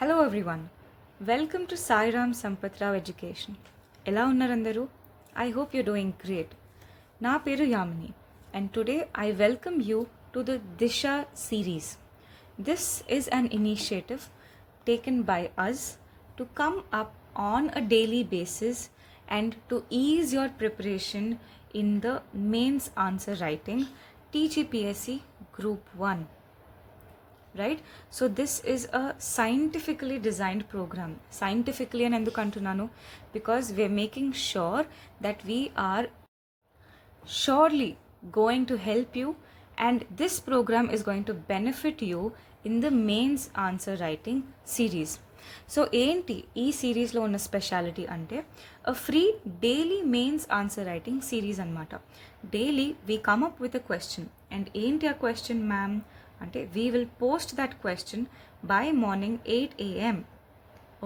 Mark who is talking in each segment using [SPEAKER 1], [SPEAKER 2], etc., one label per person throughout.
[SPEAKER 1] Hello everyone. Welcome to Sai Ram Sampath Rao Education. Ela unnarandaru? I hope you're doing great. Na peru Yamini and today I welcome you to the Disha series. This is an initiative taken by us to come up on a daily basis and to ease your preparation in the mains answer writing TGPSC Group 1. Right, so this is a scientifically designed program. Scientifically and enduku antunnanu because we are making sure that we are surely going to help you, and this program is going to benefit you in the mains answer writing series. So ఏంటి ఈ సిరీస్లో ఉన్న speciality అంటే a free daily mains answer writing series అనమాట. Daily we come up with a question, and ఏంటి ఆ question ma'am అంటే we will post that question by morning 8 AM.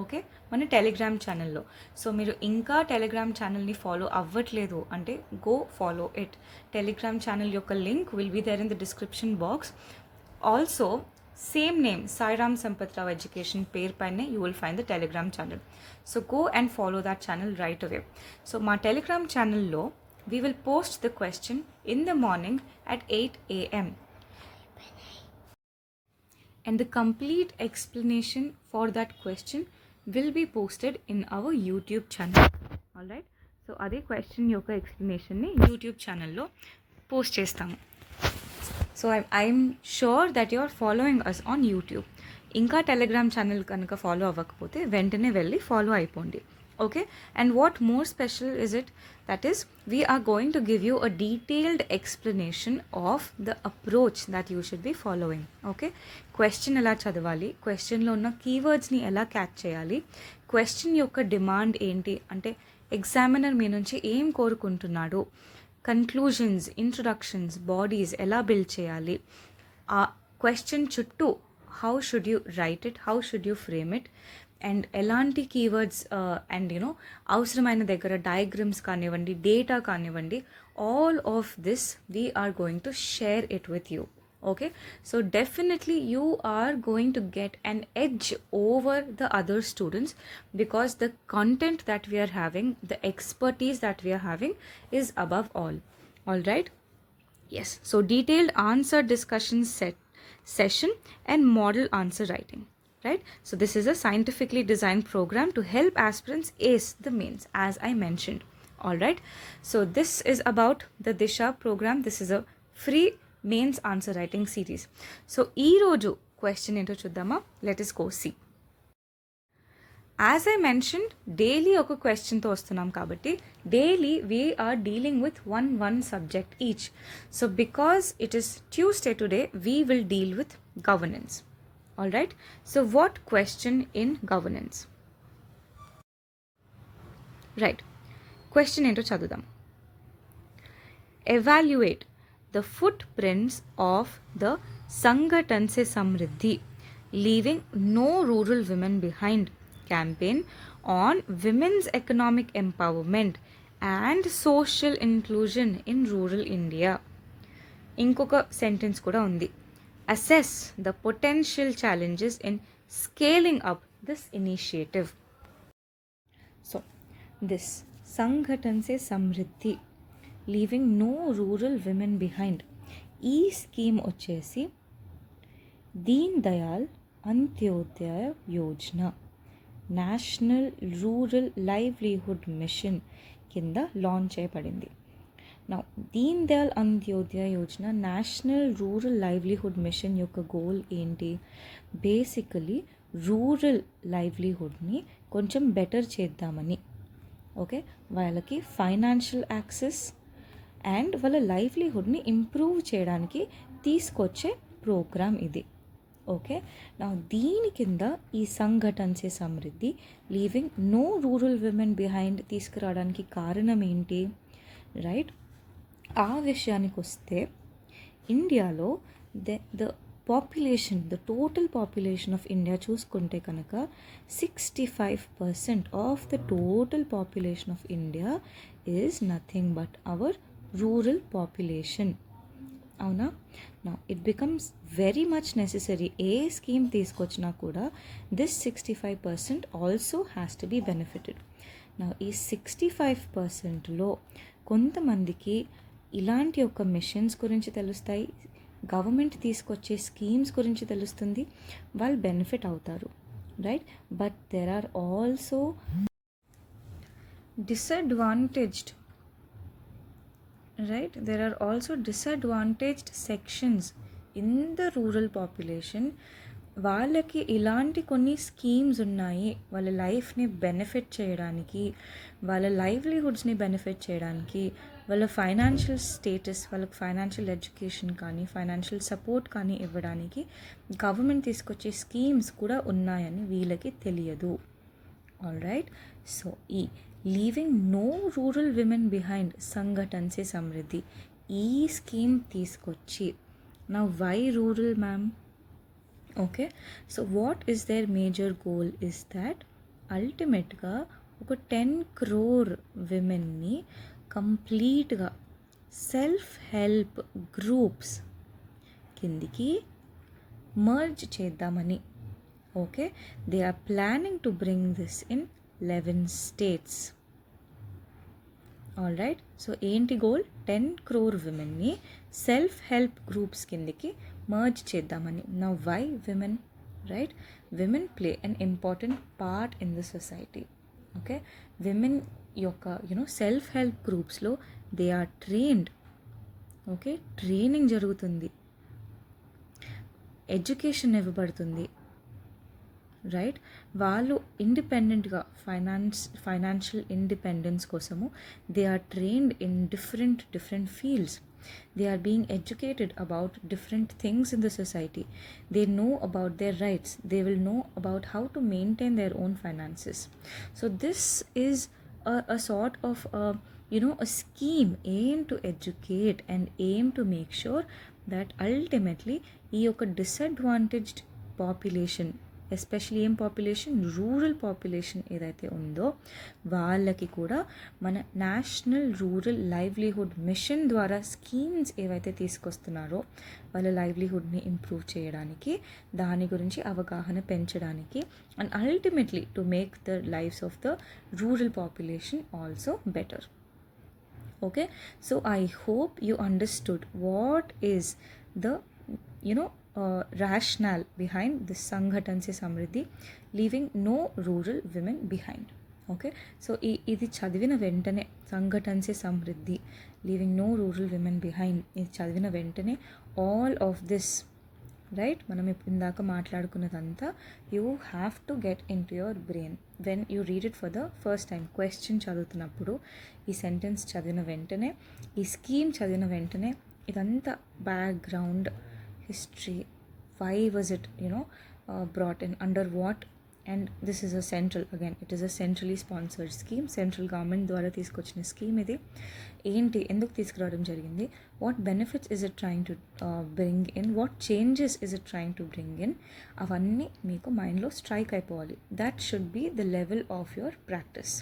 [SPEAKER 1] Okay, మన టెలిగ్రామ్ ఛానల్లో. సో మీరు ఇంకా టెలిగ్రామ్ ఛానల్ని ఫాలో అవ్వట్లేదు అంటే go follow it. Telegram channel యొక్క link will be there in the description box. Also same name Sai Ram Sampath Rao Education పేరు పైనే you will find the Telegram channel. So go and follow that channel right away. So మా Telegram ఛానల్లో we will post the question in the morning at 8 AM. And the complete explanation for that question will be posted in our YouTube channel. Alright, so అదే question యొక్క ఎక్స్ప్లెనేషన్ని YouTube ఛానల్లో post చేస్తాము. So I'm sure that you are following us on YouTube. ఇంకా Telegram channel కనుక follow అవ్వకపోతే వెంటనే వెళ్ళి ఫాలో అయిపోండి. Okay, and what more special is it? That is, we are going to give you a detailed explanation of the approach that you should be following. Okay, question ఎలా చదవాలి, క్వశ్చన్లో ఉన్న కీవర్డ్స్ని ఎలా క్యాచ్ చేయాలి, క్వశ్చన్ యొక్క demand ఏంటి అంటే examiner మీ నుంచి ఏం కోరుకుంటున్నాడు, కన్క్లూజన్స్, ఇంట్రొడక్షన్స్, బాడీస్ ఎలా బిల్డ్ చేయాలి, ఆ క్వశ్చన్ చుట్టూ how should you write it, how should you frame it, and ఎలాంటి కీవర్డ్స్ అండ్ యూనో అవసరమైన దగ్గర డయాగ్రమ్స్ కానివ్వండి, డేటా కానివ్వండి, all of this we are going to share it with you. Okay, so definitely you are going to get an edge over the other students because the content that we are having, the expertise that we are having is above all. All right, yes, so detailed answer discussion session and model answer writing. Right, so this is a scientifically designed program to help aspirants ace the mains, as I mentioned. All right, so this is about the Disha program. This is a free mains answer writing series. So ee roju question ento chuddama, let us go see. As I mentioned, daily oka question tho vastunam kabatti daily we are dealing with one subject each. So because it is Tuesday today, we will deal with governance. All right, so what question in governance? Right, question ento chadudam. Evaluate the footprints of the Sangathan Se Samriddhi, leaving no rural women behind campaign on women's economic empowerment and social inclusion in rural India. Inkoka sentence kuda undi. Assess the potential challenges in scaling up this initiative. So this Sangathan Se Samriddhi, leaving no rural women behind, ఈ scheme వచ్చేసి Deen Dayal Antyodaya Yojana, national rural livelihood machine కింద launch చేయబడింది. నా Deen Dayal Antyodaya Yojana national rural livelihood machine యొక్క goal ఏంటి? Basically rural లైవ్లీహుడ్ని కొంచెం better చేద్దామని. Okay, వాళ్ళకి ఫైనాన్షియల్ యాక్సెస్ అండ్ వాళ్ళ లైవ్లీహుడ్ని ఇంప్రూవ్ చేయడానికి తీసుకొచ్చే ప్రోగ్రామ్ ఇది. ఓకే, నా దీని కింద ఈ Sangathan se Samriddhi, leaving no rural women behind తీసుకురావడానికి కారణం ఏంటి? రైట్, ఆ విషయానికి వస్తే ఇండియాలో the population, the total population of India చూసుకుంటే కనుక 65% of the total population of India is nothing but our rural population. అవునా? నా it becomes very much necessary. ఏ స్కీమ్ తీసుకొచ్చినా కూడా this 65% also has to be benefited. నా ఈ 65%లో కొంతమందికి ఇలాంటి ఒక మిషన్స్ గురించి తెలుస్తాయి, గవర్నమెంట్ తీసుకొచ్చే స్కీమ్స్ గురించి తెలుస్తుంది, వాళ్ళు బెనిఫిట్ అవుతారు, right? But there are also disadvantaged, right? There are also disadvantaged sections in the rural population. వాళ్ళకి ఇలాంటి కొన్ని స్కీమ్స్ ఉన్నాయి, వాళ్ళ లైఫ్ని బెనిఫిట్ చేయడానికి, వాళ్ళ లైవ్లీహుడ్స్ని బెనిఫిట్ చేయడానికి, వాళ్ళ ఫైనాన్షియల్ స్టేటస్, వాళ్ళకి ఫైనాన్షియల్ ఎడ్యుకేషన్ కానీ ఫైనాన్షియల్ సపోర్ట్ కానీ ఇవ్వడానికి గవర్నమెంట్ తీసుకొచ్చే స్కీమ్స్ కూడా ఉన్నాయని వీళ్ళకి తెలియదు. All right. సో ఈ leaving no rural women behind Sangathan se Samriddhi ఈ స్కీమ్ తీసుకొచ్చి, నా why rural ma'am? Okay, so what is there major goal is that అల్టిమేట్గా ఒక 10 crore విమెన్ని కంప్లీట్గా సెల్ఫ్ హెల్ప్ గ్రూప్స్ కిందికి మర్జ్ చేద్దామని. Okay, they are planning to bring this in 11 states. All right. So ఏంటి గోల్? 10 crore విమెన్ని self help groups కిందకి merge చేద్దామని. Now why women? Right, women play an important part in the society. Okay, women యొక్క self help గ్రూప్స్లో they are trained. Okay, training జరుగుతుంది, education ఇవ్వబడుతుంది, right? వాళ్ళు ఇండిపెండెంట్గా ఫైనాన్షియల్ ఇండిపెండెన్స్ కోసము they are trained in different fields. They are being educated about different things in the society. They know about their rights. They will know about how to maintain their own finances. So this is a sort of a scheme aimed to educate and aim to make sure that ultimately ఈ యొక్క disadvantaged population, especially ఏం population? Rural population ఏదైతే ఉందో వాళ్ళకి కూడా మన national rural livelihood machine ద్వారా schemes ఏవైతే తీసుకొస్తున్నారో వాళ్ళ లైవ్లీహుడ్ని ఇంప్రూవ్ చేయడానికి, దాని గురించి అవగాహన పెంచడానికి, and ultimately to make the lifes of the rural population also better. Okay, so I hope you understood what is the rationale behind this Sanghatan Se Samriddhi, leaving no rural women behind. Okay, so ఇది చదివిన వెంటనే Sangathan se Samriddhi, leaving no rural women behind, ఇది చదివిన వెంటనే all of this, right, మనం ఇందాక మాట్లాడుకున్నదంతా you have to get in to your brain when you read it for the first time. Question చదువుతున్నప్పుడు ఈ సెంటెన్స్ చదివిన వెంటనే, ఈ స్కీమ్ చదివిన వెంటనే ఇదంతా background history, why was it brought in, under what, and this is a central, again it is a centrally sponsored scheme, central government ద్వారా తీసుకొచ్చిన స్కీమ్ ఇది. ఏంటి, ఎందుకు తీసుకురావడం జరిగింది, what benefits is it trying to bring in, what changes is it trying to bring in, అవన్నీ మీకు మైండ్లో స్ట్రైక్ అయిపోవాలి. that should be the level of your practice.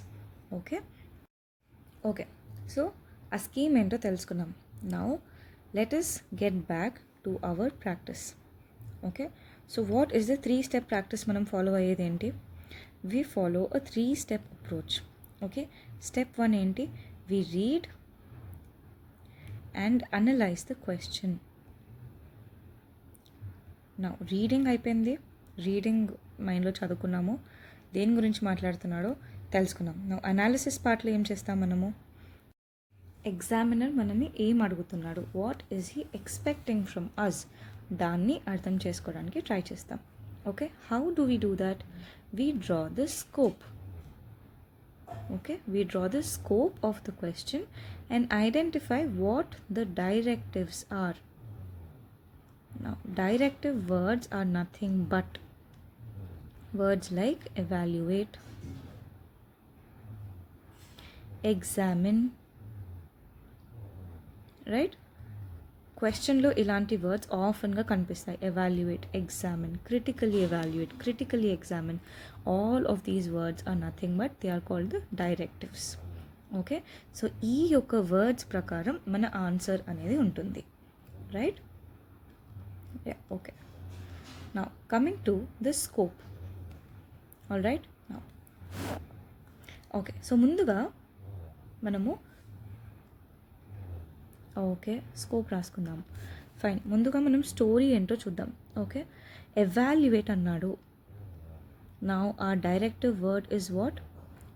[SPEAKER 1] Okay, so ఆ స్కీమ్ ఏంటో తెలుసుకున్నాం. now let us get back to our practice. Okay, so what is the 3-step practice మనం follow అయ్యేది ఏంటి? we follow a 3-step approach. Okay, step 1 ఏంటి? we read and analyze the question. now reading అయిపోయింది, reading మైండ్లో చదువుకున్నాము, దేని గురించి మాట్లాడుతున్నాడో తెలుసుకున్నాం. now అనాలిసిస్ పార్ట్లో ఏం చేస్తాం మనము? ఎగ్జామినర్ మనని ఏం అడుగుతున్నాడు, what is he expecting from us, దాన్ని అర్థం చేసుకోవడానికి ట్రై చేస్తాం. Okay, how do we do that? We draw the scope. Okay, we draw the scope of the question and identify what the directives are. Now directive words are nothing but words like evaluate, examine, right? క్వశ్చన్లో ఇలాంటి words ఆఫన్గా కనిపిస్తాయి. Evaluate, examine, critically evaluate, critically examine, all of these words are nothing but they are called the directives. Okay, so ఈ యొక్క words ప్రకారం మన answer అనేది ఉంటుంది, right? Yeah, okay. Now coming to the scope. All right, now okay, so ముందుగా మనము okay scope రాసుకుందాం. Fine, ముందుగా మనం స్టోరీ ఏంటో చూద్దాం. ఓకే, ఎవాల్యుయేట్ అన్నాడు. నౌ ఆ directive word is what?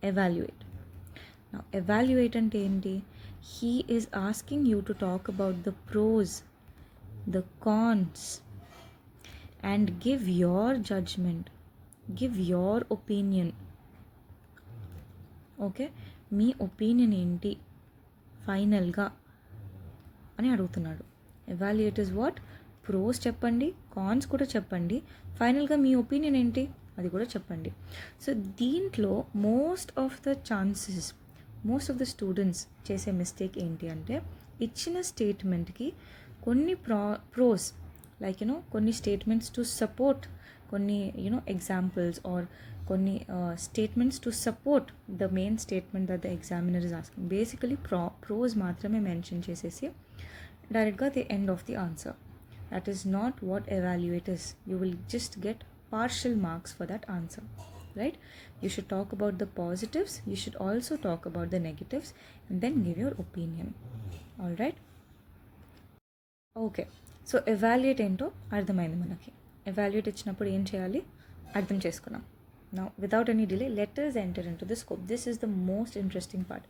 [SPEAKER 1] Evaluate. Now evaluate అంటే ఏంటి? He is asking you to talk about the pros, the cons and give your judgement, give your opinion. Okay, మీ opinion ఏంటి ఫైనల్గా అని అడుగుతున్నాడు. Evaluate is what? ప్రోస్ చెప్పండి, cons కూడా చెప్పండి, ఫైనల్గా మీ ఒపీనియన్ ఏంటి అది కూడా చెప్పండి. సో దీంట్లో మోస్ట్ ఆఫ్ ద స్టూడెంట్స్ చేసే మిస్టేక్ ఏంటి అంటే, ఇచ్చిన స్టేట్మెంట్కి కొన్ని ప్రోస్ లైక్ కొన్ని స్టేట్మెంట్స్ టు సపోర్ట్, కొన్ని ఎగ్జాంపుల్స్ ఆర్ కొన్ని statements to support the main statement that the examiner is asking. Basically pros మాత్రమే మెన్షన్ చేసేసి డైరెక్ట్గా the end of the answer. That is not what evaluate is. You will just get partial marks for that answer, right? You should talk about the positives, you should also talk about the negatives, and then give your opinion. All right, okay. So evaluate ఏంటో అర్థమైంది మనకి. Evaluate ఇచ్చినప్పుడు ఏం చేయాలి అర్థం చేసుకున్నాం. Now without any delay, let us enter into the scope. This is the most interesting part.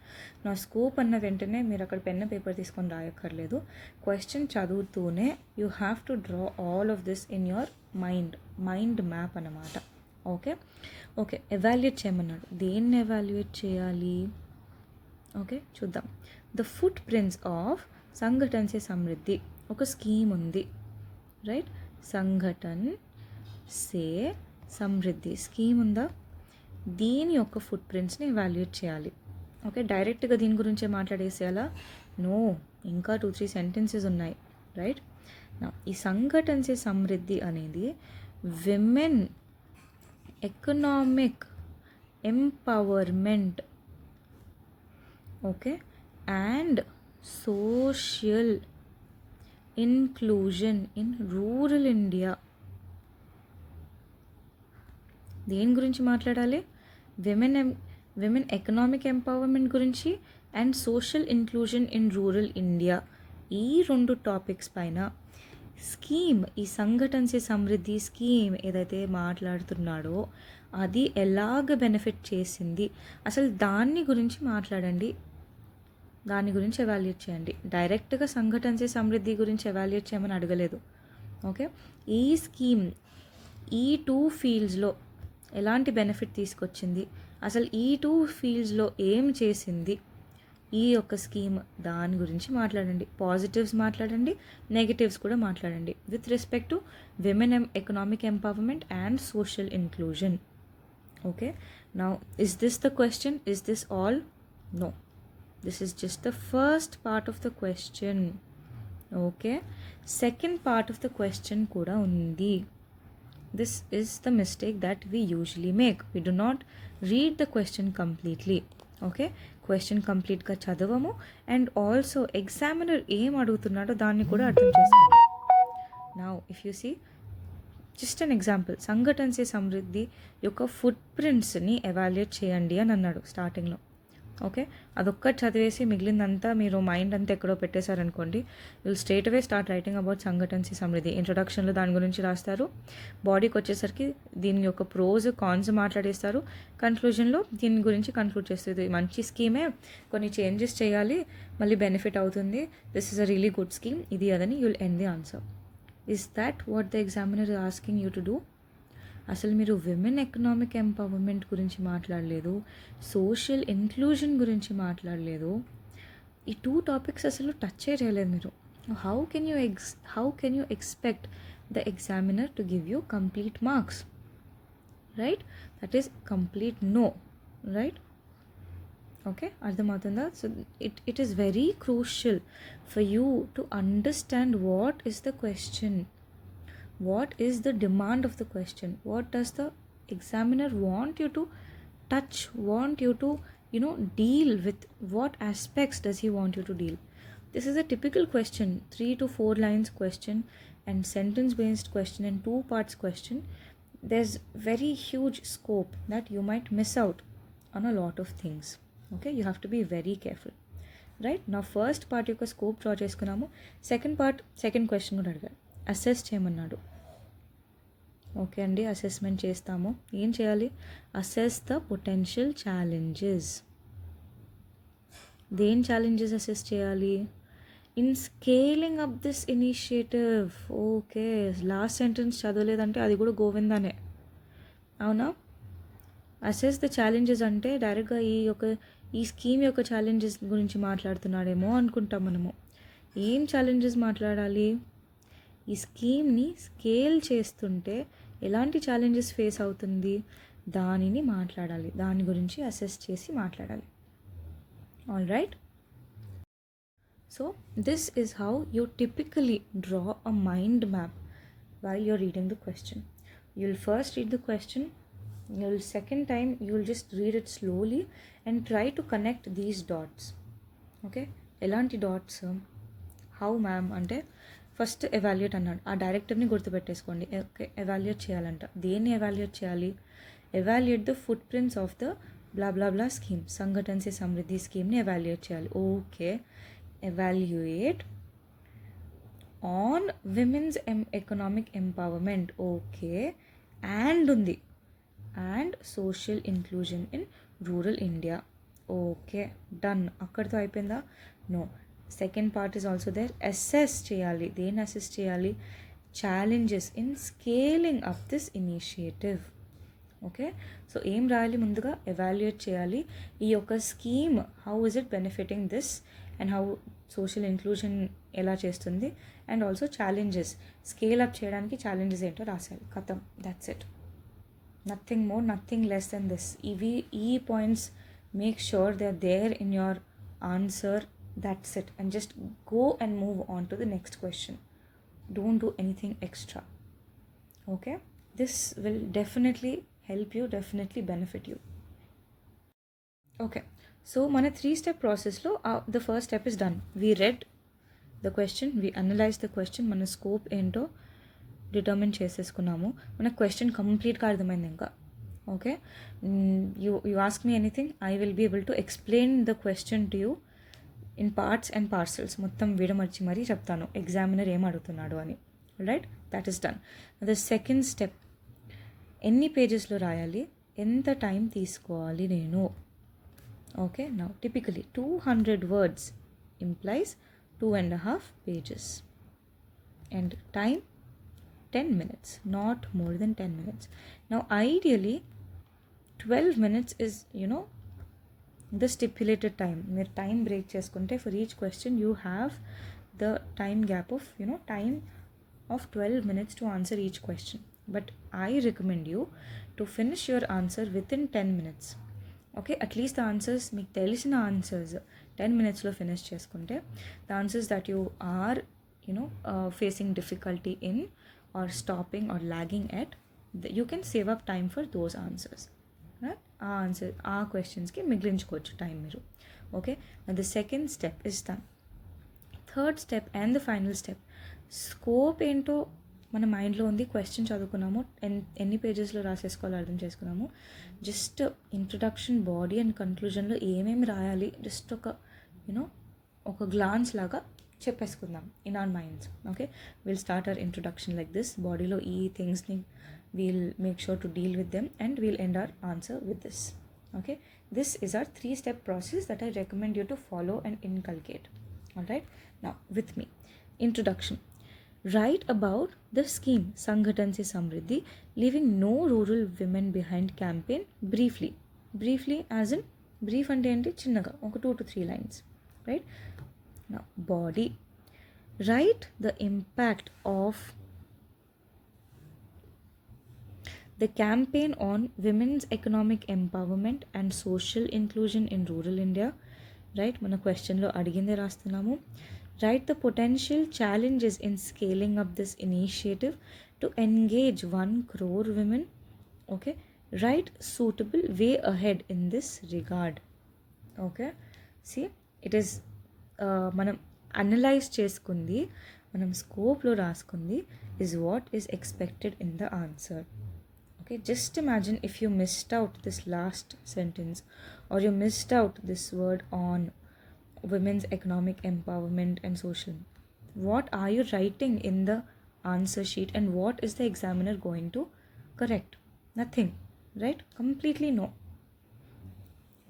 [SPEAKER 1] Now scope అన్న వెంటనే మీరు అక్కడ పెన్ పేపర్ తీసుకొని రాయక్కర్లేదు. క్వశ్చన్ చదువుతూనే you have to draw all of this in your mind map అన్నమాట. Okay okay, evaluate చేయమన్నాడు. దేన్ని ఎవాల్యుయేట్ చేయాలి? ఓకే చూద్దాం. The footprints of Sangathan se Samriddhi. ఒక స్కీమ్ ఉంది, రైట్? సంఘటన్ సే సమృద్ధి స్కీమ్ ఉందా? దీని యొక్క ఫుట్ ప్రింట్స్ని ఎవాల్యుయేట్ చేయాలి. ఓకే, డైరెక్ట్గా దీని గురించే మాట్లాడేసేయాలా? నో, ఇంకా 2-3 సెంటెన్సెస్ ఉన్నాయి, రైట్? ఈ సంఘటన సే సమృద్ధి అనేది women economic empowerment, okay, and social inclusion in rural India. దేని గురించి మాట్లాడాలి? విమెన్ ఎకనామిక్ ఎంపవర్మెంట్ గురించి and social inclusion in rural India. ఈ 2 టాపిక్స్ పైన స్కీమ్, ఈ సంఘటన సే సమృద్ధి స్కీమ్ ఏదైతే మాట్లాడుతున్నాడో అది ఎలాగ బెనిఫిట్ చేసింది, అసలు దాన్ని గురించి మాట్లాడండి, దాని గురించి ఎవాల్యుయేట్ చేయండి. డైరెక్ట్గా సంఘటన సే సమృద్ధి గురించి ఎవాల్యుయేట్ చేయమని అడగలేదు. ఓకే, ఈ స్కీమ్ ఈ 2 ఫీల్డ్స్లో ఎలాంటి బెనిఫిట్ తీసుకొచ్చింది, అసలు ఈ 2 ఫీల్డ్స్లో ఏం చేసింది ఈ యొక్క స్కీమ్, దాని గురించి మాట్లాడండి. పాజిటివ్స్ మాట్లాడండి, నెగటివ్స్ కూడా మాట్లాడండి with respect to women economic empowerment and social inclusion. Okay, now is this the question? Is this all? No, this is just the first part of the question. Okay, second part of the question కూడా ఉంది. This is the mistake that we usually make. We do not read the question completely. Okay, question complete గా చదవము and also examiner ఏం అడుగుతున్నాడో దాన్ని కూడా అర్థం చేసుకోవాలి. Now if you see just an example, సంఘటన సే సమృద్ధి యొక్క ఫుట్ ప్రింట్స్ని ఎవాల్యుయేట్ చేయండి అని అన్నాడు స్టార్టింగ్లో. ఓకే, అదొక్కటి చదివేసి మిగిలిందంతా మీరు మైండ్ అంతా ఎక్కడో పెట్టేశారనుకోండి, will straight away start writing about Sangathan se సమృద్ధి. ఇంట్రొడక్షన్లో దాని గురించి రాస్తారు, బాడీకి వచ్చేసరికి దీని యొక్క ప్రోస్ కాన్స్ మాట్లాడేస్తారు, కన్క్లూజన్లో దీని గురించి కన్క్లూడ్ చేస్తుంది. మంచి స్కీమే, కొన్ని చేంజెస్ చేయాలి, మళ్ళీ బెనిఫిట్ అవుతుంది, this is a really good scheme, ఇది అదని you'll end the answer. Is that what the examiner is asking you to do? అసలు మీరు విమెన్ ఎకనామిక్ ఎంపవర్మెంట్ గురించి మాట్లాడలేదు, సోషల్ ఇన్క్లూజన్ గురించి మాట్లాడలేదు, ఈ 2 టాపిక్స్ అసలు టచ్ చేయలేదు మీరు. How can you expect the examiner to give you complete marks, right? That is complete no, right? Okay, అర్థమవుతుందా? So it is very crucial for you to understand what is the question. What is the demand of the question? What does the examiner want you to touch, want you to deal with? What aspects does he want you to deal? This is a typical question, 3 to 4 lines question and sentence based question and 2 parts question. There's very huge scope that you might miss out on a lot of things. Okay, you have to be very careful, right? Now first part యొక్క scope draw చేసుకున్నాము. Second question కూడా అడిగాడు, assess చేయమన్నాడు. Okay అండి, assessment చేస్తాము. ఏం చేయాలి? Assess the potential challenges. దేని ఛాలెంజెస్ అసెస్ చేయాలి? In scaling up this initiative. Okay, last sentence చదవలేదంటే అది కూడా గోవిందానే, అవునా? అసెస్ ద ఛాలెంజెస్ అంటే డైరెక్ట్గా ఈ స్కీమ్ యొక్క ఛాలెంజెస్ గురించి మాట్లాడుతున్నాడేమో అనుకుంటాం మనము. ఏం ఛాలెంజెస్ మాట్లాడాలి? ఈ స్కీమ్ని స్కేల్ చేస్తుంటే ఎలాంటి ఛాలెంజెస్ ఫేస్ అవుతుంది దానిని మాట్లాడాలి, దాని గురించి అసెస్ చేసి మాట్లాడాలి. All right. So this is how you typically draw a mind map while you're reading the question. You'll first read the question, second time you'll just read it slowly and try to connect these dots. Okay, elanti dots? How ma'am అంటే first evaluate అన్నాడు. ఆ డైరెక్టర్ని గుర్తుపెట్టేసుకోండి. Okay, evaluate చేయాలంట. దేన్ని evaluate చేయాలి? Evaluate the footprints of the blah blah blah scheme, Sangathan se Samriddhi స్కీమ్ని evaluate చేయాలి. Okay, evaluate on women's economic empowerment. Okay, and ఉంది, and social inclusion in rural India. Okay, done. అక్కడితో అయిపోయిందా? No, second part is also there. Assess చేయాలి. దేన్ని assess చేయాలి? Challenges in scaling up this initiative. Okay, so ఏం రాయాలి? ముందుగా evaluate చేయాలి. ఈ యొక్క scheme how is it benefiting this and how social inclusion ఎలా చేస్తుంది, and also challenges, scale up చేయడానికి ఛాలెంజెస్ ఏంటో రాశారు. కథం, that's it. Nothing more, nothing less than this. ఈ points make sure they are there in your answer. That's it, and just go and move on to the next question. Don't do anything extra. Okay, this will definitely help you, definitely benefit you. Okay, so mana 3-step process lo the first step is done. We read the question, we analyzed the question, mana scope ento determine cheseskunnamo, mana question complete ga ardhamaindi inka. Okay, you ask me anything, I will be able to explain the question to you in parts and parcels. మొత్తం విడమర్చి మరీ చెప్తాను examiner ఏం అడుగుతున్నాడు అని. Right, that is done. The second step, ఎన్ని పేజెస్లో రాయాలి, ఎంత టైం తీసుకోవాలి నేను. Okay, now typically 200 words implies 2.5 pages and time 10 minutes, not more than 10 minutes. Now ideally 12 minutes is the stipulated time. మీరు టైం బ్రేక్ చేసుకుంటే for each question you have the time gap of time of 12 minutes to answer each question. But I recommend you to finish your answer within 10 minutes. Okay, at least the answers, మీకు తెలిసిన answers 10 minutesలో finish చేసుకుంటే the answers that you are facing difficulty in or stopping or lagging at, you can save up time for those answers. ఆ answer, ఆ క్వశ్చన్స్కి మిగిలించుకోవచ్చు time మీరు. Okay, the second step is done. Third step and the final step, scope ఏంటో మన మైండ్లో ఉంది. Question చదువుకున్నాము, ఎన్ని పేజెస్లో రాసేసుకోవాలో అర్థం చేసుకున్నాము. జస్ట్ ఇంట్రడక్షన్, బాడీ అండ్ కన్క్లూజన్లో ఏమేమి రాయాలి జస్ట్ ఒక గ్లాన్స్ లాగా చెప్పేసుకుందాం in our minds. Okay, will start our introduction like this. బాడీలో ఈ థింగ్స్ని we'll make sure to deal with them and we'll end our answer with this. Okay, this is our 3-step process that I recommend you to follow and inculcate. All right, now with me, introduction. Write about the scheme Sanghatan Se Samriddhi, leaving no rural women behind campaign briefly as in brief ante enti chinnaga oka 2 to 3 lines. Right, now body, write the impact of the campaign on women's economic empowerment and social inclusion in rural India. Right, mana question lo adiginde rastunnamo. Write the potential challenges in scaling up this initiative to engage 1 crore women. Okay, write suitable way ahead in this regard. Okay, see, it is మనం analyse చేసుకుంది, మనం స్కోప్లో రాసుకుంది is what is expected in the answer. Okay, just imagine if you missed out this last sentence, or you missed out this word on women's economic empowerment and social. What are you writing in the answer sheet, and what is the examiner going to correct? Nothing, right? Completely no.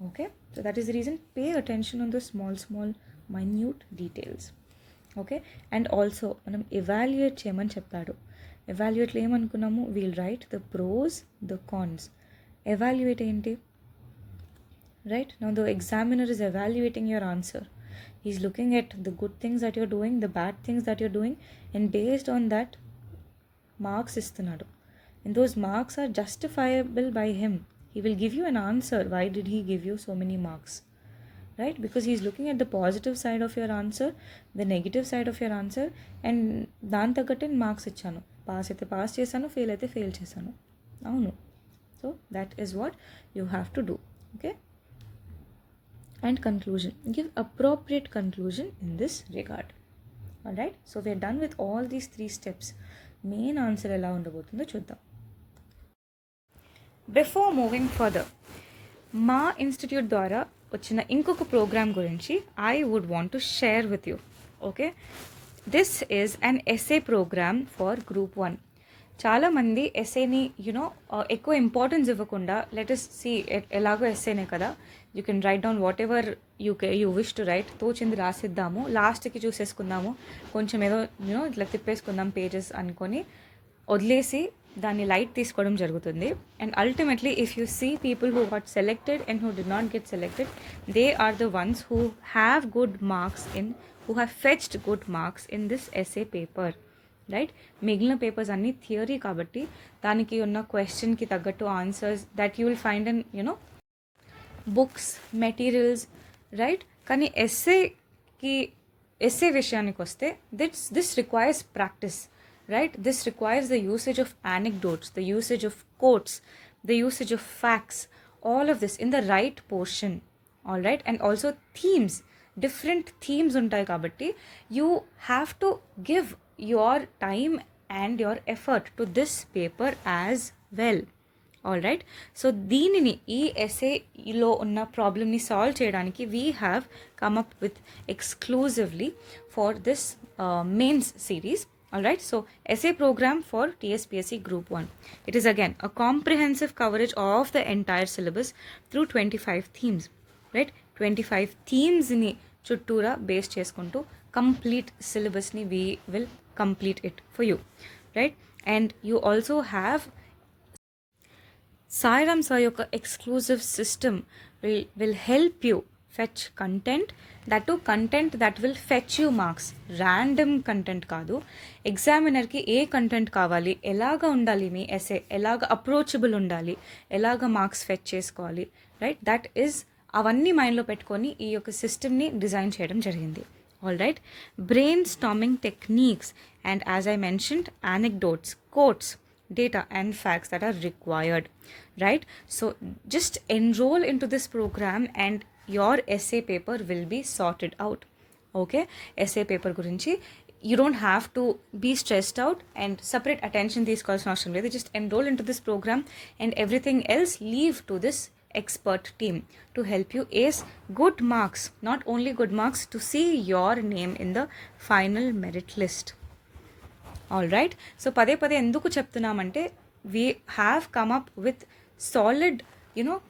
[SPEAKER 1] Okay, so that is the reason, pay attention on the small minute details. Okay, and also మనం evaluate చేయమని చెప్పాడు. ఎవాల్యుయేట్లో ఏమనుకున్నాము, we'll write the pros the cons. Evaluate ఏంటి, right? Now the examiner is evaluating your answer. Is looking at the good things that you're doing, the bad things that you're doing, and based on that marks ఇస్తున్నాడు. And those marks are justifiable by him. He will give you an answer, why did he give you so many marks, right? Because he's looking at the positive side of your answer, the negative side of your answer, and దాని తగ్గట్టే marks ఇచ్చాను. Pass అయితే pass చేశాను, fail అయితే fail చేశాను. అవును, so that is what you have to do. Okay, and conclusion, give appropriate conclusion in this regard. Alright, so we are done with all these 3 steps. Main answer ఎలా ఉండబోతుందో చూద్దాం. Before moving further, మా institute ద్వారా వచ్చిన ఇంకొక program గురించి I would want to share with you. Okay, this is an SA program for group 1. చాలామంది ఎస్ఏని ఎక్కువ ఇంపార్టెన్స్ ఇవ్వకుండా, లెట్ us సీ, ఎలాగో ఎస్ఏనే కదా, you can write down what ever you wish to right, తోచింది రాసిద్దాము, లాస్ట్కి చూసేసుకుందాము, కొంచెం ఏదో ఇట్లా తిప్పేసుకుందాం పేజెస్ అనుకొని వదిలేసి దాన్ని లైట్ తీసుకోవడం జరుగుతుంది. And ultimately if you see people who got selected and who did not get selected, they are the ones who have good marks who have fetched good marks in this SA paper, right? మిగిలిన papers అన్నీ theory కాబట్టి దానికి ఉన్న క్వశ్చన్కి తగ్గట్టు answers that you will find in books, materials, right? కానీ SA విషయానికి వస్తే this requires practice. Right? This requires the usage of anecdotes, the usage of quotes, the usage of facts, all of this in the right portion. All right? And also themes, different themes untai kabatti you have to give your time and your effort to this paper as well. All right? So దీనిని ఈ ఎస్ఏలో ఉన్న ప్రాబ్లమ్ని solve చేయడానికి we have come up with exclusively for this mains series. Alright, so essay program for TSPSC Group 1. It is again a comprehensive coverage of the entire syllabus through 25 themes. Right? 25 themes ni chuttura base cheskuntu complete syllabus ni we will complete it for you. Right? And you also have Sai Ram Sir yokka exclusive system will help you fetch content, that to content that will fetch you marks. Random content కాదు, ఎగ్జామినర్కి ఏ content కావాలి, ఎలాగా ఉండాలి మీ SA, ఎలాగ approachable ఉండాలి, ఎలాగ marks fetch చేసుకోవాలి, right? That is అవన్నీ మైండ్లో పెట్టుకొని ఈ యొక్క సిస్టమ్ని డిజైన్ చేయడం జరిగింది. All right, brain storming techniques and as I mentioned anecdotes, quotes, data and facts that are required, right? So just enroll into this program and your essay paper will be sorted out. Okay, essay paper gurinchi you don't have to be stressed out and separate attention తీసుకోవాల్సిన అవసరం లేదు. Just enroll into this program and everything else leave to this expert team to help you ace good marks, not only good marks, to see your name in the final merit list. All right, so పదే పదే ఎందుకు చెప్తున్నామంటే we have come up with solid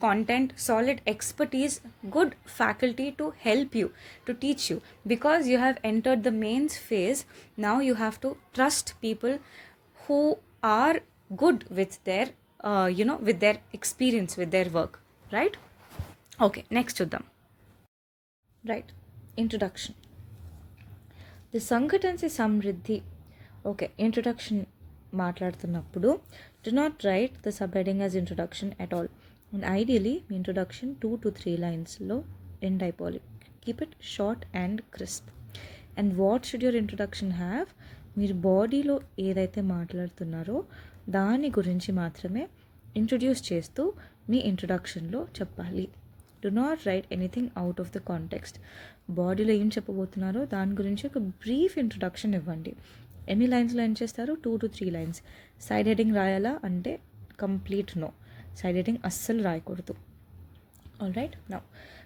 [SPEAKER 1] content, solid expertise, good faculty to help you, to teach you, because you have entered the mains phase. Now you have to trust people who are good with their with their experience, with their work, right? Okay, next chuddam. Right, introduction. The Sangatansi Samriddhi. Okay, introduction మాట్లాడుతున్నప్పుడు do not write the subheading as introduction at all. And ideally, me introduction 2 to 3 lines-లో end అయిపోవాలి. Keep it short and crisp. And what should your introduction have? మీరు బాడీలో ఏదైతే మాట్లాడుతున్నారో దాని గురించి మాత్రమే introduce చేస్తూ మీ ఇంట్రొడక్షన్లో చెప్పాలి. Do not right anything out of the context. బాడీలో ఏం చెప్పబోతున్నారో దాని గురించి ఒక బ్రీఫ్ ఇంట్రొడక్షన్ ఇవ్వండి. ఎన్ని లైన్స్లో ఏం చేస్తారు? 2 to 3 లైన్స్. సైడ్ హెడింగ్ రాయాలా అంటే కంప్లీట్ నో. సైడ్ హెడింగ్ అస్సలు రాయకూడదు. All right, now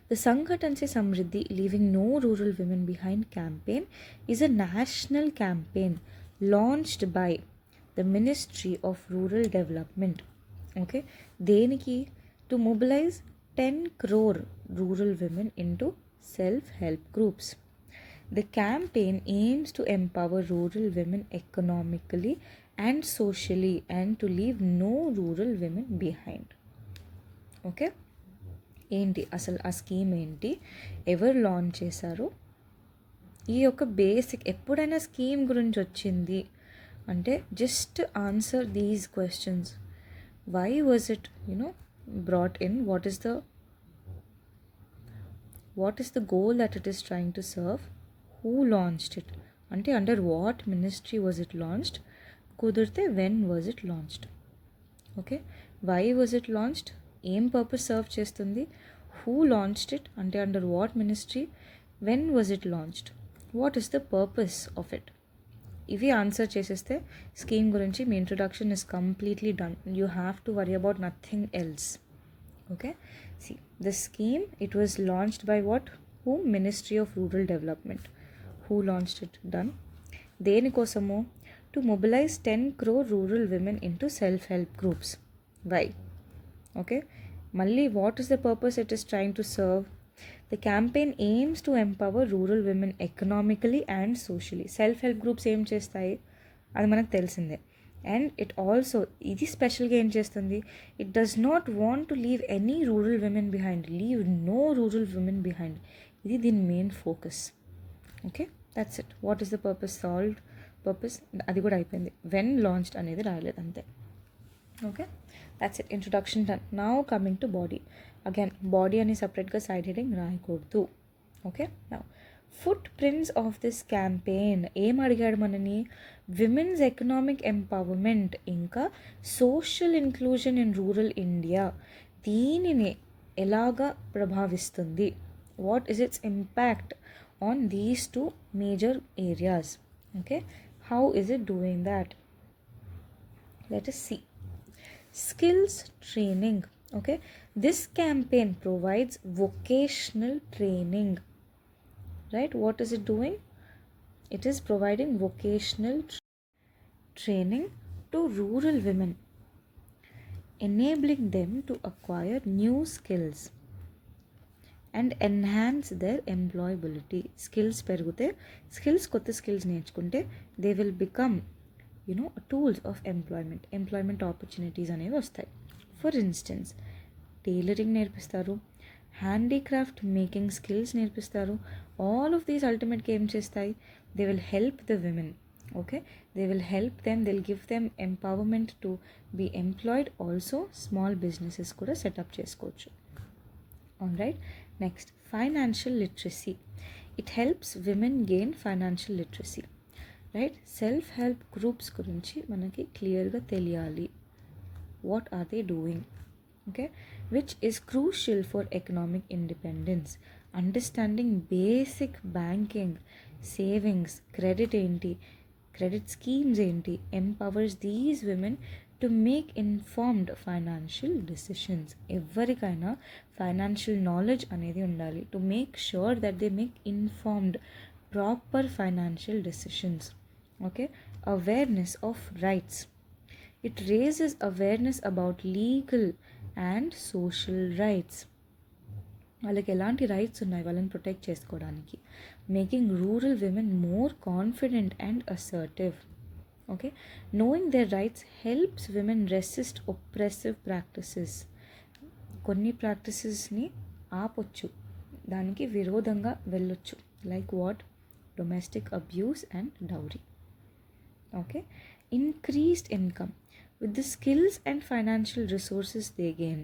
[SPEAKER 1] the Sangatan Se Samriddhi Leaving No Rural Women Behind campaign is a national campaign launched by the Ministry of Rural Development. Okay, deniki to mobilize 10 crore rural women into self-help groups. The campaign aims to empower rural women economically and socially and to leave no rural women behind. Okay, ఏంటి అసలు ఆ scheme ఏంటి, ఎవరు launch చేశారు, ఈ యొక్క basic ఎప్పుడైనా scheme గురించి వచ్చింది అంటే just answer these questions. Why was it brought in, what is the goal that it is trying to serve, who launched it అంటే under what ministry was it launched, కుదిరితే when was it launched. Okay, why was it launched, ఏం purpose serve చేస్తుంది, who launched it అంటే under what ministry, when was it launched, what is the purpose of it. ఇవి answer చేసేస్తే scheme గురించి మీ introduction is completely done. You have to worry about nothing else. Okay, see the scheme it was launched by what, who, ministry of rural development. Who launched it, done. దేనికోసము, to mobilise 10 crore rural women into self help groups. Why? Okay, మళ్ళీ what is the purpose it is trying to serve. The campaign aims to empower rural women economically and socially. Self help groups ఏం చేస్తాయి అది మనకు తెలిసిందే. And it also ఇది స్పెషల్గా ఏం చేస్తుంది, it does not want to leave any rural women behind, leave no rural women behind. ఇది దీని main focus. Okay, that's it. What is the purpose, solved. Purpose అది కూడా అయిపోయింది. వెన్ లాంచ్డ్ అనేది రాయలేదు అంతే. Okay, that's it, introduction done. Now coming to body. Again, body ani separate ga side heading రాయకూడదు. Okay, now footprints of this campaign ఏం అడిగాడు మనని, విమెన్స్ ఎకనామిక్ ఎంపవర్మెంట్ ఇంకా social inclusion in rural India దీనిని ఎలాగా ప్రభావిస్తుంది, what is its impact on these two major areas. Okay, how is it doing that, let us see. Skills training. Okay, this campaign provides vocational training, right? What is it doing? It is providing vocational training to rural women, enabling them to acquire new skills and enhance their employability. Skills perugute, skills kotta skills నేర్చుకుంటే they will become tools of employment opportunities అనేవి వస్తాయి. For instance tailoring నేర్పిస్తారు, handicraft making skills నేర్పిస్తారు. All of these అల్టిమేట్గా ఏం చేస్తాయి, they will help the women. Okay, they will help them, they will give them empowerment to be employed. Also small businesses కూడా set up చేసుకోవచ్చు. All right, next financial literacy. It helps women gain financial literacy. Right, self help groups గురించి మనకి క్లియర్గా తెలియాలి. What are they doing? Okay, which is crucial for economic independence. Understanding basic banking, savings, credit ఏంటి, credit schemes ఏంటి, empowers these women to make informed financial decisions. ఎవరికైనా financial knowledge అనేది ఉండాలి to make sure that they make informed proper financial decisions. Okay, awareness of rights. It raises awareness about legal and social rights. వాళ్ళకి ఎలాంటి rights ఉన్నాయి వాళ్ళని protect చేసుకోవడానికి. Making rural women more confident and assertive. Okay, knowing their rights helps women resist oppressive practices. కొన్ని ప్రాక్టీసెస్ని ఆపొచ్చు, దానికి విరోధంగా వెళ్ళొచ్చు. Like what, domestic abuse and dowry. Okay, increased income with the skills and financial resources they gain.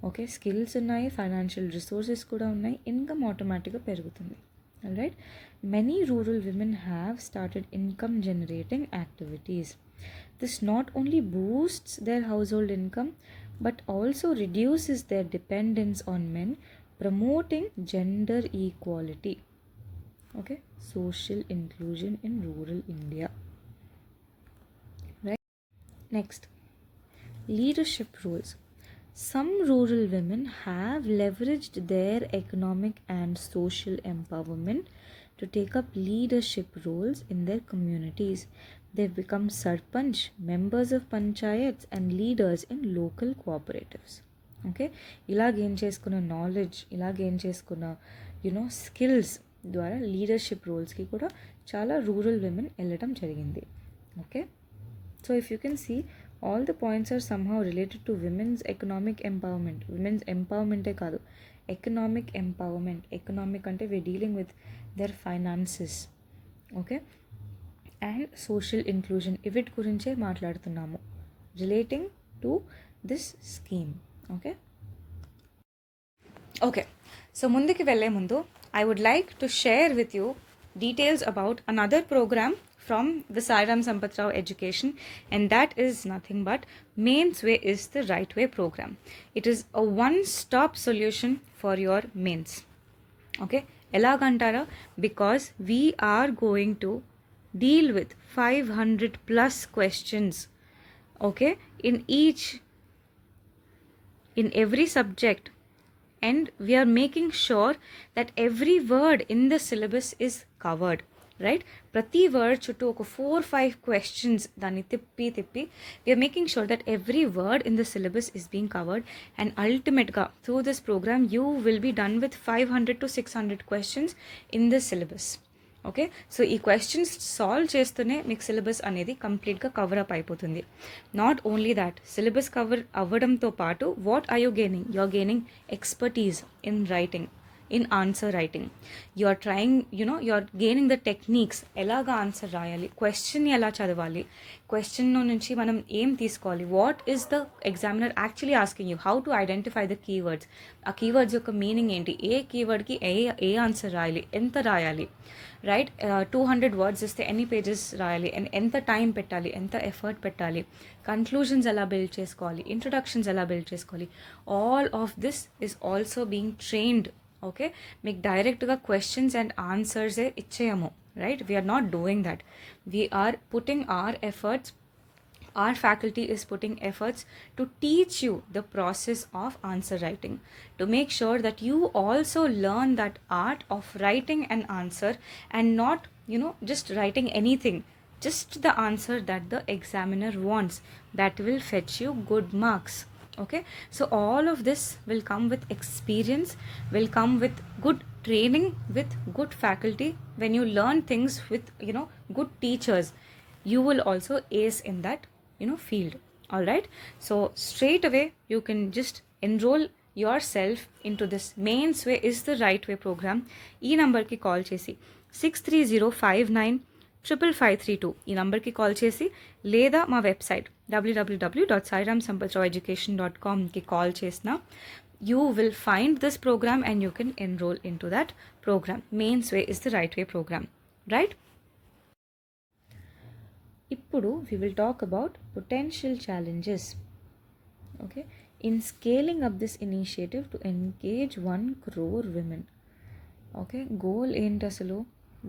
[SPEAKER 1] Okay, skills ఉన్నాయి, financial resources కూడా ఉన్నాయి, income automatically పెరుగుతుంది. All right, many rural women have started income generating activities. This not only boosts their household income but also reduces their dependence on men promoting gender equality. Okay, social inclusion in rural India. Right. Next, leadership roles. Some rural women have leveraged their economic and social empowerment to take up leadership roles in their communities. They've become sarpanch, members of panchayats, and leaders in local cooperatives. Okay, ఇలా gain చేసుకున్న knowledge, ఇలా gain చేసుకున్న skills ద్వారా leadership రోల్స్కి కూడా చాలా rural women వెళ్ళడం జరిగింది. Okay, so if you can see, all the points are somehow related to women's economic empowerment. Women's empowerment కాదు, economic empowerment. Economic అంటే we're dealing with their finances. Okay, and social inclusion, ఇవిటి గురించే మాట్లాడుతున్నాము relating to this scheme. Okay okay so ముందుకు వెళ్ళే ముందు I would like to share with you details about another program from the Sai Ram Sampath Rao Education, and that is nothing but Mains Way is the Right Way program. It is a one-stop solution for your mains. Okay, elagantara, because we are going to deal with 500 plus questions, okay, in every subject, and we are making sure that every word in the syllabus is covered. Right, ప్రతి word చుట్టూ ఒక 4-5 questions దాన్ని తిప్పి we're making sure that every word in the syllabus is being covered, and అల్టిమేట్గా through this programme you will be done with 500 to 600 questions in the syllabus. Okay, so ఈ questions solve చేస్తూనే మీకు syllabus అనేది కంప్లీట్గా cover up అయిపోతుంది. Not only that, syllabus cover అవ్వడంతో పాటు what are you gaining? You are gaining expertise in writing, in answer writing. You are trying, you are gaining the techniques, elaga answer rayali, question ela chadavali, question no nunchi manam em teesukovali, what is the examiner actually asking you, how to identify the keywords, aa keywords yokka meaning enti, A keyword ki A answer rayali, enta rayali, right? 200 words iste any pages rayali, and enta time pettali, enta effort pettali, conclusions ela build chesukovali, introductions ela build chesukovali, all of this is also being trained. Okay, మీకు డైరెక్ట్గా questions and ఆన్సర్సే ఇచ్చేయము, right? We're not doing that. We're putting our efforts, our faculty is putting efforts to teach you the process of answer writing, to make sure that you also learn that art of writing an answer and not, just writing anything, just the answer that the examiner wants, that will fetch you good marks. Okay, so all of this will come with experience, will come with good training, with good faculty. When you learn things with good teachers, you will also ace in that field. All right, so straight away you can just enroll yourself into this Mains Way is the Right Way program. ee number ki call chesi 6305955532 ఈ నంబర్కి call చేసి, లేదా మా website www.sairamsampathraweducation.com కి call చేసినా you will find this program and you can enroll into that program. Mains Way is the Right Way program, right? ఇప్పుడు we will talk about potential challenges. Okay, in scaling up this initiative to engage 1 crore women. Okay, goal ఏంటి అసలు?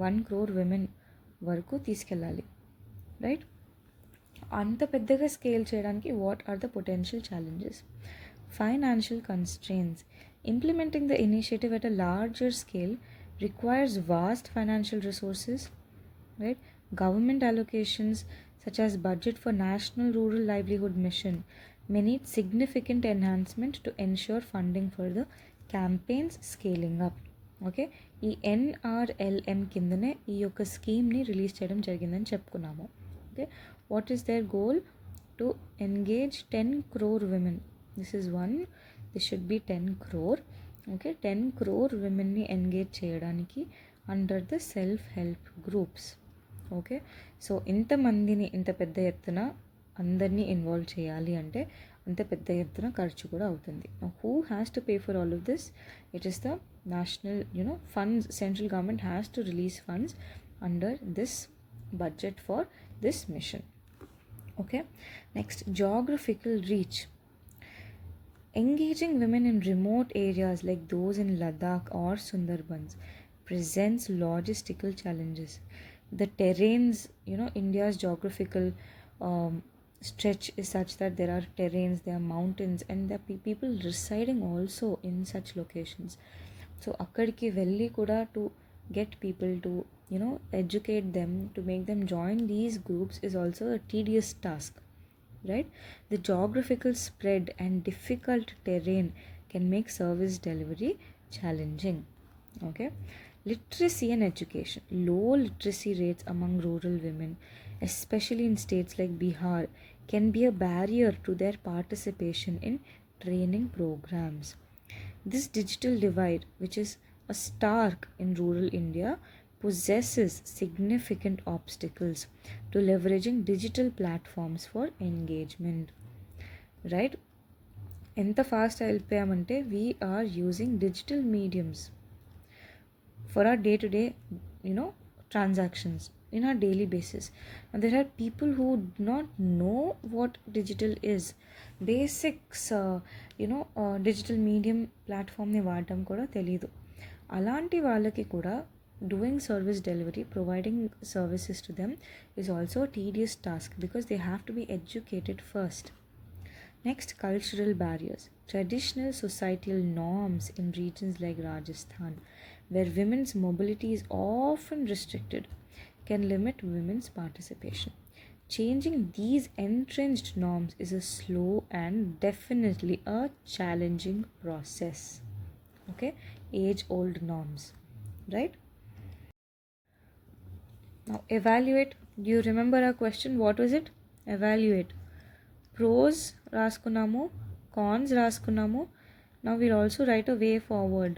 [SPEAKER 1] 1 crore women వరకు తీసుకెళ్ళాలి, right? అంత పెద్దగా scale చేయడానికి what are the potential challenges? Financial constraints. Implementing the initiative at a larger scale requires vast financial resources, right? Government allocations such as budget for National Rural Livelihood Mission may need significant enhancement to ensure funding for the campaigns scaling up. Okay, ఈ NRLM కిందనే ఈ యొక్క స్కీమ్ని release చేయడం జరిగిందని చెప్పుకున్నాము. Okay, what is their goal? To engage 10 crore women. This is one, this should be 10 crore. Okay, 10 crore womenని engage చేయడానికి under the self help groups. Okay, so ఇంతమందిని ఇంత పెద్ద ఎత్తున అందరినీ ఇన్వాల్వ్ చేయాలి అంటే అంత పెద్ద ఎత్తున ఖర్చు కూడా అవుతుంది. Who has to pay for all of this? It is the national funds. Central government has to release funds under this budget for this mission. Okay, next, geographical reach. Engaging women in remote areas like those in Ladakh or Sundarbans presents logistical challenges. The terrains, India's geographical um, stretch is such that there are terrains, there are mountains, and there are people residing also in such locations. So, akkadiki velli kuda to get people to, educate them, to make them join these groups is also a tedious task, right? The geographical spread and difficult terrain can make service delivery challenging. Okay, literacy and education. Low literacy rates among rural women, especially in states like Bihar, can be a barrier to their participation in training programs. This digital divide, which is a stark in rural India, possesses significant obstacles to leveraging digital platforms for engagement. Right? ఎంత fast వెళ్ళిపోయామంటే we are using digital mediums for our day-to-day, transactions in our daily basis. And there are people who do not know what digital is. Basics, digital medium ప్లాట్ఫామ్ని వాడడం కూడా తెలీదు. అలాంటి వాళ్ళకి కూడా doing service delivery, providing services to them is also a tedious task because they have to be educated first. Next, cultural barriers. Traditional societal norms in regions like Rajasthan, where women's mobility is often restricted, can limit women's participation. Changing these entrenched norms is a slow and definitely a challenging process. Okay, age-old norms, right? Now, evaluate. Do you remember our question? What was it? Evaluate. Pros రాసుకున్నాము, cons రాసుకున్నాము. Now will also write a way forward.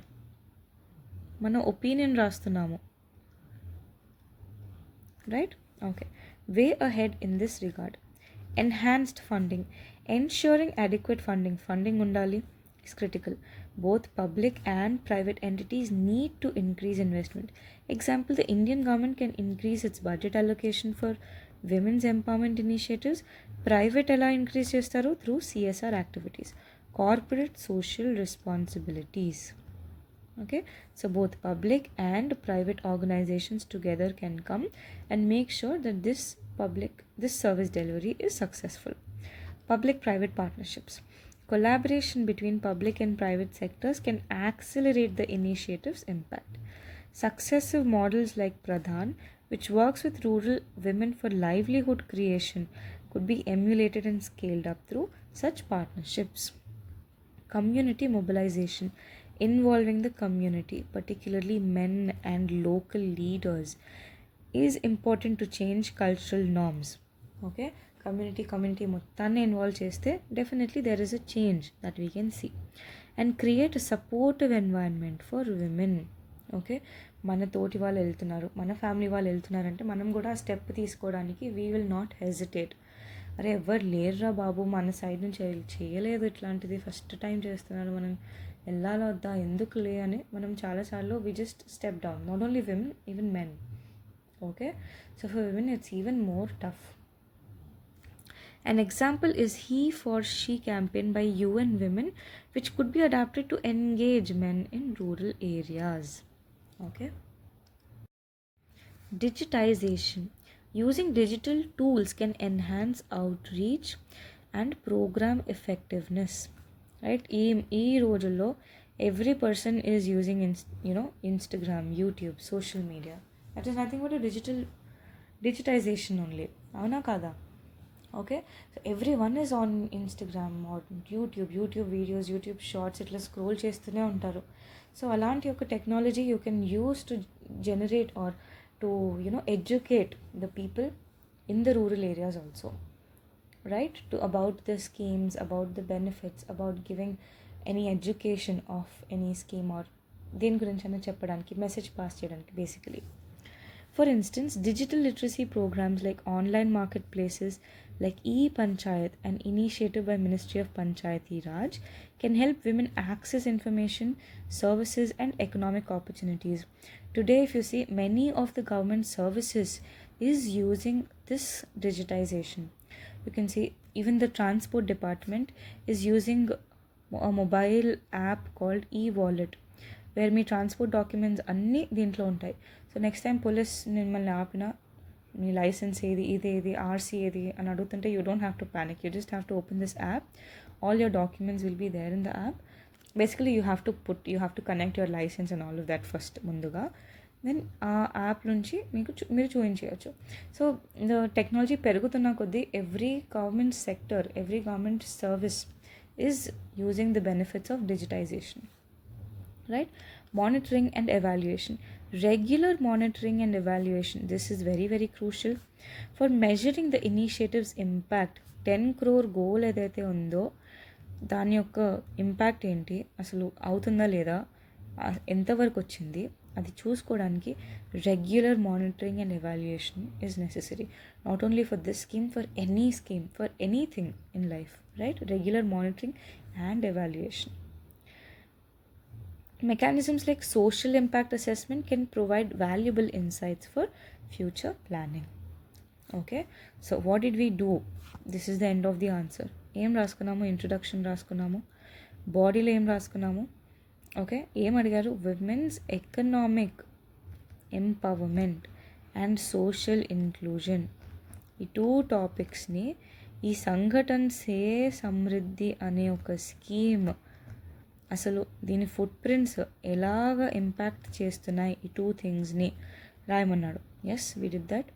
[SPEAKER 1] మన opinion రాస్తున్నాము, right? Okay. Way ahead in this regard. Enhanced funding. Ensuring adequate funding ఉండాలి is critical. Both public and private entities need to increase investment. Example, the Indian government can increase its budget allocation for women's empowerment initiatives. Private ఎలా increase చేస్తారు? Through CSR activities, corporate social responsibilities. Okay, so both public and private organizations together can come and make sure that this service delivery is successful. Public-private partnerships. Collaboration between public and private sectors can accelerate the initiative's impact. Successive models like Pradhan, which works with rural women for livelihood creation, could be emulated and scaled up through such partnerships. Community mobilization, involving the community, particularly men and local leaders, is important to change cultural norms. Okay, community మొత్తాన్ని involve చేస్తే definitely there is a change that we can see and create supportive environment for women. Okay, మన తోటి వాళ్ళు వెళ్తున్నారు, మన family వాళ్ళు వెళ్తున్నారంటే మనం కూడా ఆ స్టెప్ తీసుకోవడానికి వీ విల్ నాట్ హెజిటేట్. అరే ఎవరు లేరురా బాబు, మన సైడ్ నుంచి చేయలేదు ఇట్లాంటిది, ఫస్ట్ టైం చేస్తున్నారు, మనం వెళ్ళాలా వద్దా, ఎందుకు లే అని మనం చాలాసార్లు we just step down. Not only women, even men. Okay, so for women it's even more tough. An example is He for She campaign by UN Women, which could be adapted to engage men in rural areas. Okay. Digitization. Using digital tools can enhance outreach and program effectiveness. Right? ఈ రోజుల్లో every person is using Instagram, YouTube, social media. That is nothing but a digitization only. అవునా కాదా? Okay, so everyone is on Instagram or YouTube videos, YouTube shorts ఇట్లా scroll చేస్తూనే ఉంటారు. సో అలాంటి ఒక technology you can use to generate or to educate the people in the rural areas also, right? To about the schemes, about the benefits, about giving any education of any scheme or దేని గురించి అయినా చెప్పడానికి, message pass చేయడానికి basically. For instance, digital literacy programs like online marketplaces like e-Panchayat, an initiative by Ministry of Panchayati Raj, can help women access information, services and economic opportunities. Today, if you see, many of the government services is using this digitization. You can see even the transport department is using a mobile app called e-wallet, where me transport documents అన్నీ దీంట్లో ఉంటాయి. So next time police మిమ్మల్ని ఆపిన మీ licence ఏది, ఇదేది, RC ఏది అని అడుగుతుంటే you don't have to panic, you just have to open this app. All your documents will be there in the app. Basically you have to connect your licence and all of that first ముందుగా. Then ఆ app నుంచి మీరు చూపించవచ్చు. So the technology పెరుగుతున్న కొద్దీ every government sector, every government service is using the benefits of digitization, right? Monitoring and evaluation, regular monitoring and evaluation, this is very very crucial for measuring the initiative's impact. 10 crore goal ఏదైతే ఉందో దాని యొక్క impact ఏంటి, అసలు అవుతుందా లేదా, ఎంతవరకు వచ్చింది, అది చూసుకోవడానికి regular monitoring and evaluation is necessary. Not only for this scheme, for any scheme, for anything in life, right? Regular monitoring and evaluation. Mechanisms like social impact assessment can provide valuable insights for future planning. Okay, so what did we do? This is the end of the answer. ఏం రాసుకున్నాము? Introduction రాసుకున్నాము, బాడీలో ఏం రాసుకున్నాము, okay, ఏం అడిగారు? Women's economic empowerment and social inclusion. ఈ 2 టాపిక్స్ని ఈ సంఘటన్ సే సమృద్ధి అనే ఒక scheme అసలు దీని ఫుట్ ప్రింట్స్ ఎలాగ ఇంపాక్ట్ చేస్తున్నాయి ఈ 2 థింగ్స్ని రాయమన్నాడు. Yes, we did that.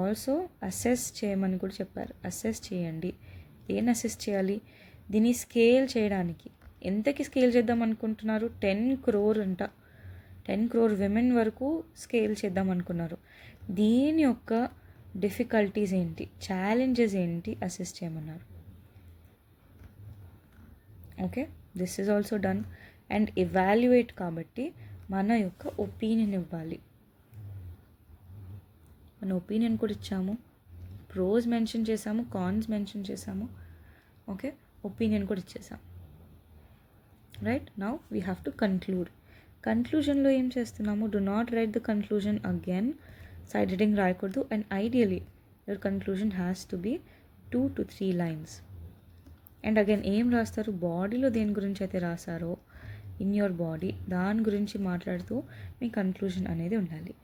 [SPEAKER 1] Also assess చేయమని కూడా చెప్పారు. అసెస్ చేయండి. దేన్ని అసెస్ చేయాలి? దీన్ని స్కేల్ చేయడానికి. ఎంతకి స్కేల్ చేద్దాం అనుకుంటున్నారు? 10 crore అంట. 10 crore విమెన్ వరకు స్కేల్ చేద్దాం అనుకున్నారు. దీని యొక్క డిఫికల్టీస్ ఏంటి, ఛాలెంజెస్ ఏంటి అసెస్ చేయమన్నారు. Okay, this is also done. And evaluate కాబట్టి మన యొక్క ఒపీనియన్ ఇవ్వాలి. మన ఒపీనియన్ కూడా ఇచ్చాము, ప్రోస్ మెన్షన్ చేసాము, కాన్స్ మెన్షన్ చేసాము, ఓకే, ఒపీనియన్ కూడా ఇచ్చేసాము, right? Now we have to conclude. కన్క్లూజన్లో ఏం చేస్తున్నాము? Do not write the conclusion again, side heading రాయకూడదు. And ideally your conclusion has to be 2 to 3 lines. And again ఏం రాస్తారు? బాడీలో దేని గురించి అయితే రాసారో ఇన్ యువర్ బాడీ, దాని గురించి మాట్లాడుతూ మీ కన్క్లూజన్ అనేది ఉండాలి.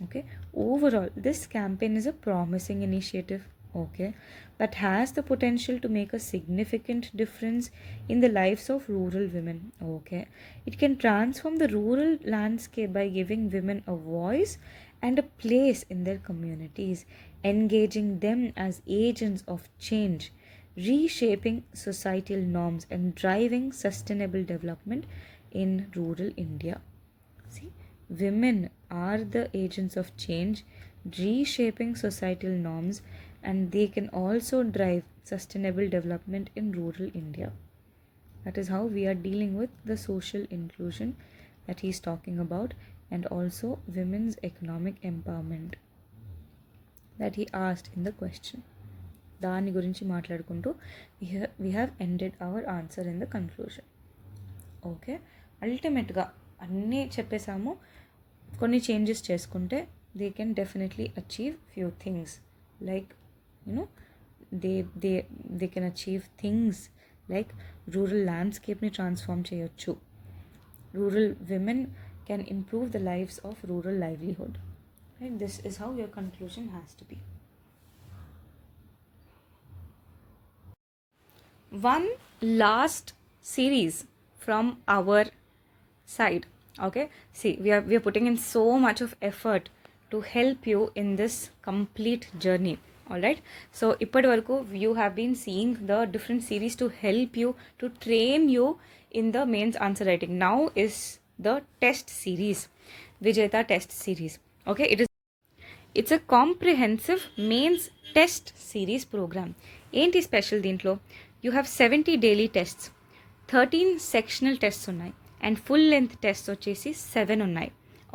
[SPEAKER 1] Okay, overall this campaign is a promising initiative, okay, that has the potential to make a significant difference in the lives of rural women. Okay, it can transform the rural landscape by giving women a voice and a place in their communities, engaging them as agents of change, reshaping societal norms and driving sustainable development in rural India. See, women are the agents of change, reshaping societal norms, and they can also drive sustainable development in rural India. That is how we are dealing with the social inclusion that he is talking about, and also women's economic empowerment that he asked in the question. దాని గురించి మాట్లాడుకుంటూ we have ended our answer in the conclusion. Okay, అల్టిమేట్గా అన్నీ చెప్పేసాము. కొన్ని changes చేసుకుంటే they can definitely achieve few things, like they can achieve things like rural landscape ni transform cheyochu, rural women can improve the lives of rural livelihood, right? This is how your conclusion has to be. One last series from our side. Okay, see, we are putting in so much of effort to help you in this complete journey. All right, so ippadi varaku you have been seeing the different series to help you, to train you in the mains answer writing. Now is the test series, Vijayata test series. Okay, it's a comprehensive mains test series program. Enti special dintlo you have 70 daily tests, 13 sectional tests unnai, and full length tests వచ్చేసి 7 ఉన్నాయి.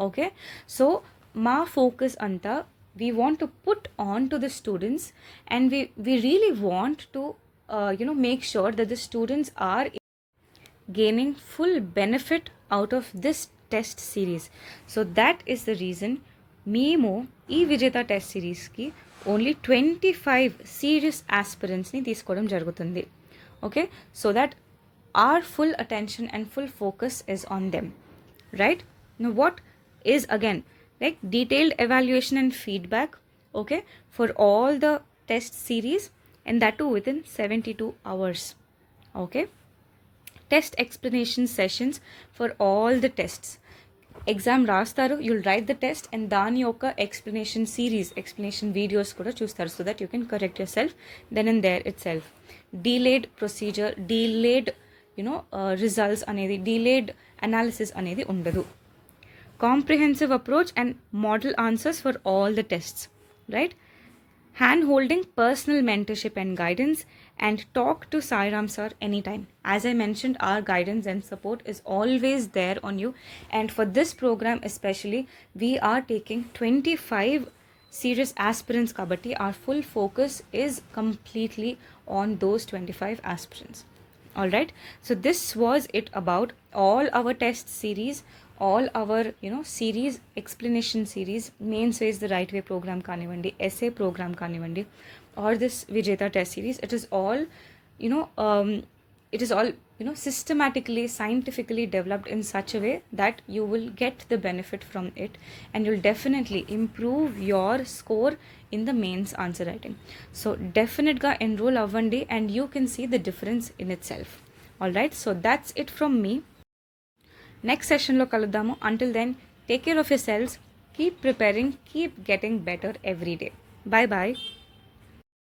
[SPEAKER 1] Okay, so మా focus అంతా we want to put on to the students, and we really want to make sure that the students are gaining full benefit out of this test series. So that is the reason మేము ఈ విజేత test సిరీస్కి only 25 serious ఆస్పిరెంట్స్ని తీసుకోవడం జరుగుతుంది. Okay, so that our full attention and full focus is on them, right? Now what is again like detailed evaluation and feedback, okay, for all the test series, and that too within 72 hours, okay. Test explanation sessions for all the tests. Exam రాస్తారు, you'll write the test and దాని యొక్క explanation series, explanation videos కూడా చూస్తారు, so that you can correct yourself then and there itself. Delayed procedure, delayed results అనేది, delayed analysis అనేది ఉండదు. Comprehensive approach and model answers for all the tests, right? Hand holding, personal mentorship and guidance, and talk to Sairam sir anytime. As I mentioned, our guidance and support is always there on you, and for this program especially we are taking 25 serious aspirants kabatti our full focus is completely on those 25 aspirants. All right, so this was it about all our test series, all our series, explanation series, mains ways the right way program kanivandi, essay program kanivandi, or this Vijeta test series. It is all it is all systematically, scientifically developed in such a way that you will get the benefit from it, and you'll definitely improve your score in the mains answer writing. So definitely ga enroll avvandi and you can see the difference in itself. All right, so that's it from me. Next సెషన్లో కలుద్దాము. Until then take care of yourselves, keep preparing, keep getting better every day. Bye bye.